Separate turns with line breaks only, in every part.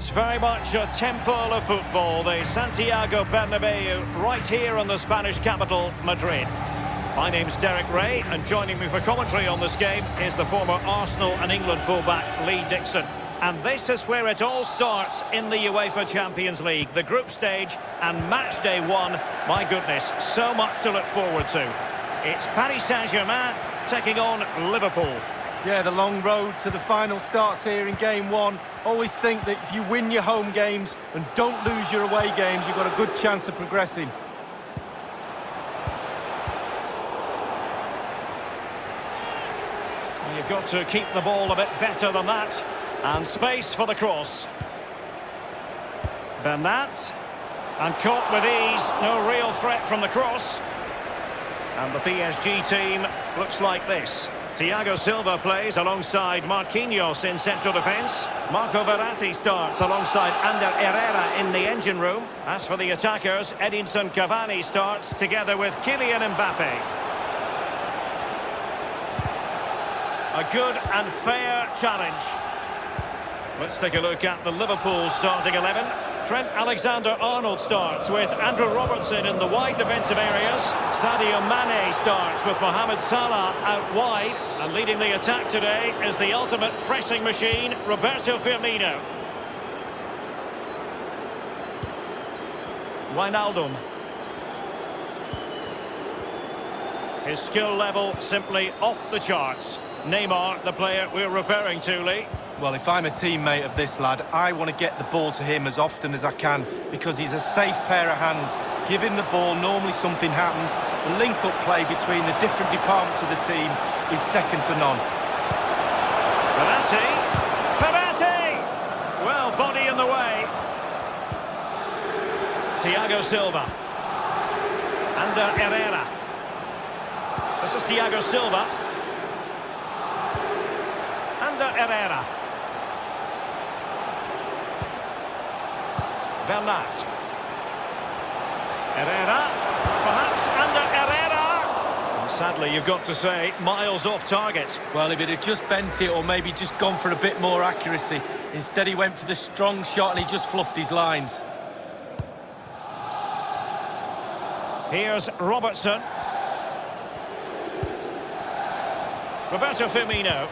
It's very much a temple of football, the Santiago Bernabeu, right here in the Spanish capital, Madrid. My name's Derek Ray, and joining me for commentary on this game is the former Arsenal and England fullback Lee Dixon. And this is where it all starts in the UEFA Champions League, the group stage and match day one. My goodness, so much to look forward to. It's Paris Saint-Germain taking on Liverpool.
Yeah, the long road to the final starts here in game one. Always think that if you win your home games and don't lose your away games, you've got a good chance of progressing.
You've got to keep the ball a bit better than that. And space for the cross. Bernat. And caught with ease. No real threat from the cross. And the PSG team looks like this. Thiago Silva plays alongside Marquinhos in central defence. Marco Verratti starts alongside Ander Herrera in the engine room. As for the attackers, Edinson Cavani starts together with Kylian Mbappe. A good and fair challenge. Let's take a look at the Liverpool starting 11. Trent Alexander-Arnold starts with Andrew Robertson in the wide defensive areas. Sadio Mane starts with Mohamed Salah out wide. And leading the attack today is the ultimate pressing machine, Roberto Firmino. Wijnaldum. His skill level simply off the charts. Neymar, the player we're referring to, Lee.
Well, if I'm a teammate of this lad, I want to get the ball to him as often as I can because he's a safe pair of hands. Give him the ball, normally something happens. The link-up play between the different departments of the team is second to none.
Verratti! Verratti! Well, body in the way. Thiago Silva. Ander Herrera. This is Thiago Silva. Ander Herrera. Bernat. Herrera. Perhaps Ander Herrera. And sadly, you've got to say, miles off target.
Well, if it had just bent it or maybe just gone for a bit more accuracy. Instead, he went for the strong shot and he just fluffed his lines.
Here's Robertson. Roberto Firmino.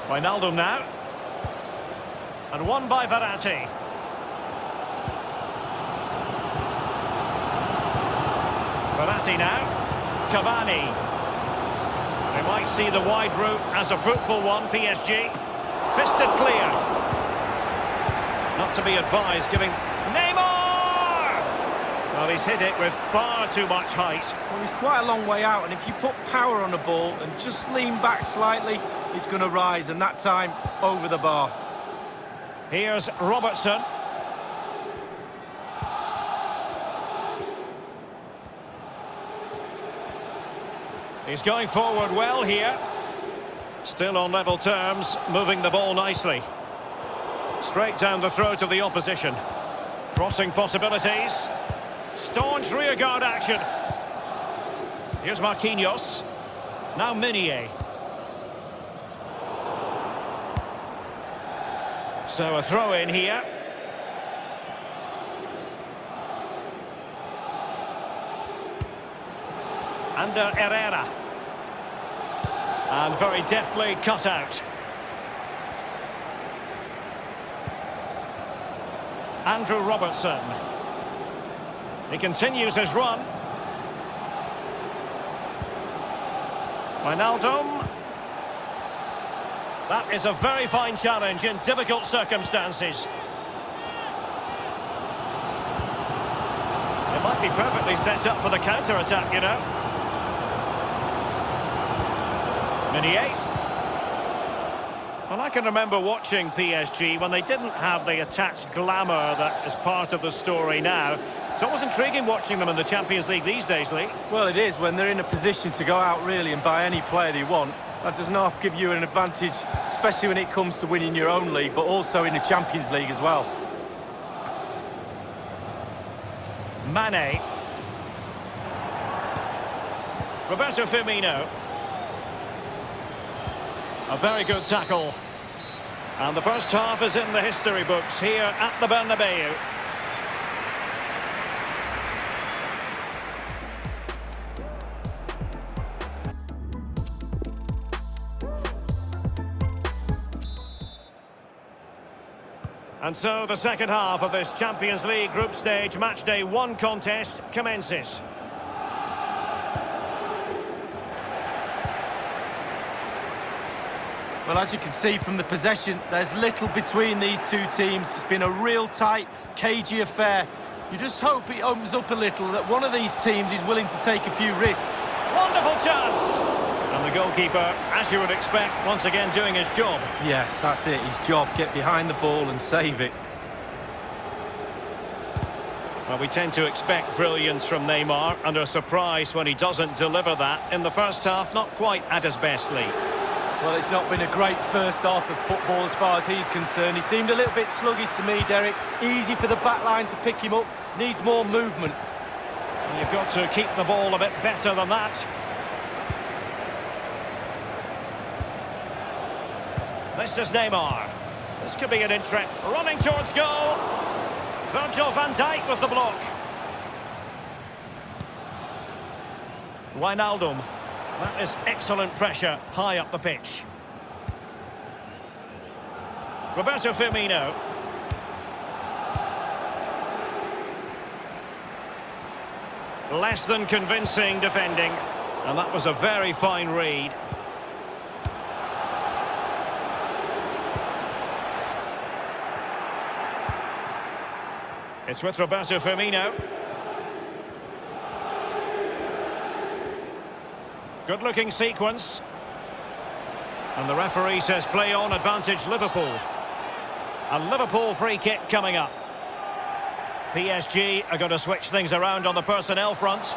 Wijnaldum now. And won by Verratti. Verratti now. Cavani. They might see the wide route as a fruitful one, PSG. Fisted clear. Not to be advised, giving Neymar! Well, he's hit it with far too much height.
Well, he's quite a long way out, and if you put power on the ball and just lean back slightly, it's going to rise, and that time, over the bar.
Here's Robertson. He's going forward well here. Still on level terms, moving the ball nicely. Straight down the throat of the opposition. Crossing possibilities. Staunch rearguard action. Here's Marquinhos. Now Meunier. So a throw in here. Ander Herrera. And very deftly cut out. Andrew Robertson. He continues his run. Wijnaldum. That is a very fine challenge in difficult circumstances. It might be perfectly set up for the counter-attack, you know. Meunier. Well, I can remember watching PSG when they didn't have the attached glamour that is part of the story now. It's always intriguing watching them in the Champions League these days, Lee.
Well, it is when they're in a position to go out really and buy any player they want. That does not give you an advantage, especially when it comes to winning your own league, but also in the Champions League as well.
Mane. Roberto Firmino. A very good tackle. And the first half is in the history books here at the Bernabeu. And so the second half of this Champions League group stage matchday 1 contest commences.
Well, as you can see from the possession, there's little between these two teams. It's been a real tight, cagey affair. You just hope it opens up a little, that one of these teams is willing to take a few risks.
Wonderful chance! And the goalkeeper, as you would expect, once again doing his job.
Yeah, that's it, his job. Get behind the ball and save it.
Well, we tend to expect brilliance from Neymar, and a surprise when he doesn't deliver that. In the first half, not quite at his best, Lee.
Well, it's not been a great first half of football as far as he's concerned. He seemed a little bit sluggish to me, Derek. Easy for the back line to pick him up. Needs more movement.
And you've got to keep the ball a bit better than that. This is Neymar. This could be an interest. Running towards goal. Virgil van Dijk with the block. Wijnaldum. That is excellent pressure high up the pitch. Roberto Firmino. Less than convincing defending. And that was a very fine read. It's with Roberto Firmino. Good-looking sequence. And the referee says play on, advantage Liverpool. A Liverpool free kick coming up. PSG are going to switch things around on the personnel front.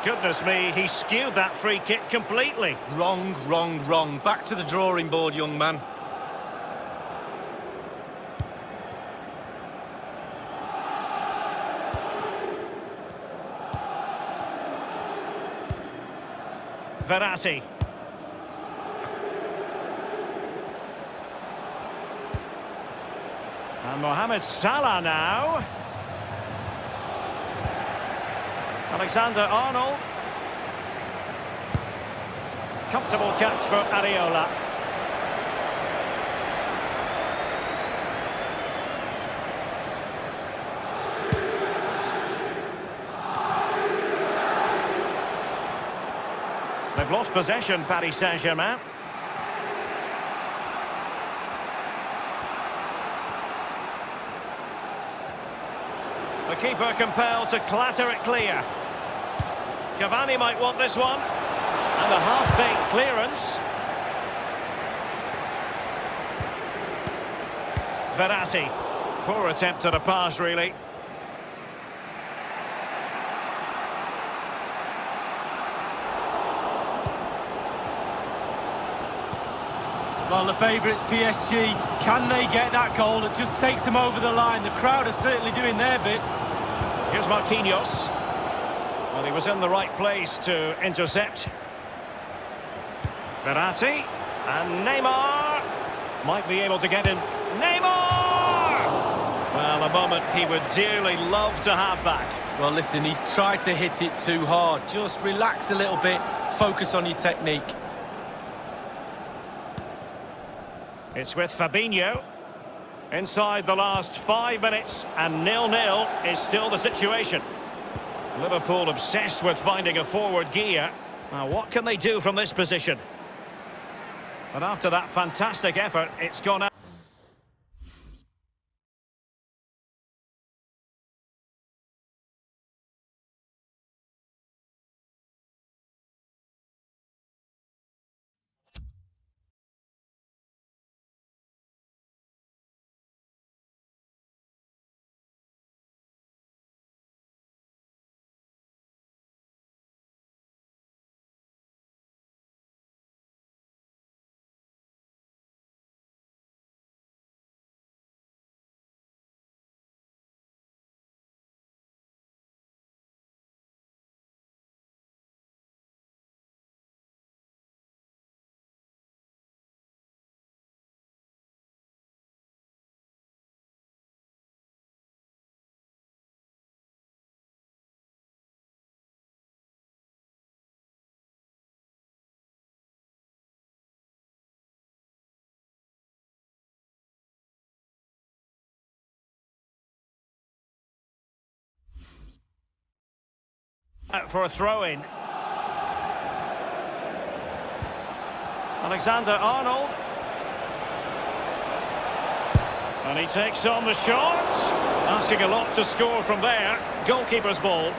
Goodness me, he skewed that free kick completely.
Wrong, wrong, wrong. Back to the drawing board, young man.
Verratti. And Mohamed Salah now. Alexander-Arnold. Comfortable catch for Areola. They've lost possession, Paris Saint-Germain. The keeper compelled to clatter it clear. Cavani might want this one. And a half-baked clearance. Verratti. Poor attempt at a pass, really.
Well, the favourites, PSG, can they get that goal that just takes them over the line? The crowd are certainly doing their bit.
Here's Marquinhos. Well, he was in the right place to intercept. Verratti. And Neymar. Might be able to get in. Neymar! Well, a moment he would dearly love to have back.
Well, listen, he's tried to hit it too hard. Just relax a little bit. Focus on your technique.
It's with Fabinho. Inside the last 5 minutes, and 0-0 is still the situation. Liverpool obsessed with finding a forward gear. Now, what can they do from this position? But after that fantastic effort, it's gone out. For a throw-in. Alexander-Arnold. And he takes on the shots. Asking a lot to score from there. Goalkeeper's ball.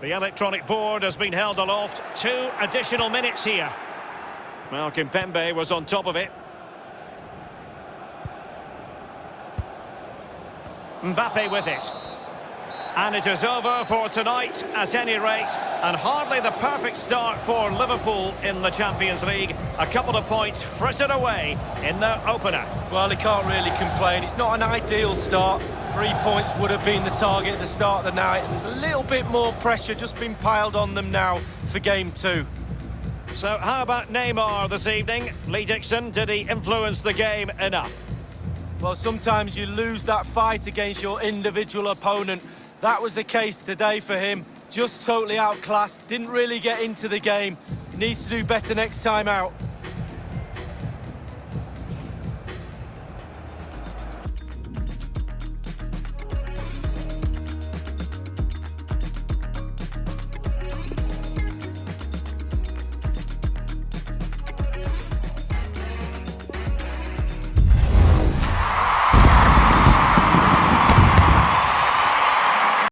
The electronic board has been held aloft. 2 additional minutes here. Well, Kimpembe was on top of it. Mbappe with it. And it is over for tonight, at any rate. And hardly the perfect start for Liverpool in the Champions League. A couple of points frittered away in their opener.
Well, he can't really complain. It's not an ideal start. 3 points would have been the target at the start of the night. There's a little bit more pressure just been piled on them now for game 2.
So how about Neymar this evening? Lee Dixon, did he influence the game enough?
Well, sometimes you lose that fight against your individual opponent. That was the case today for him. Just totally outclassed, didn't really get into the game. Needs to do better next time out.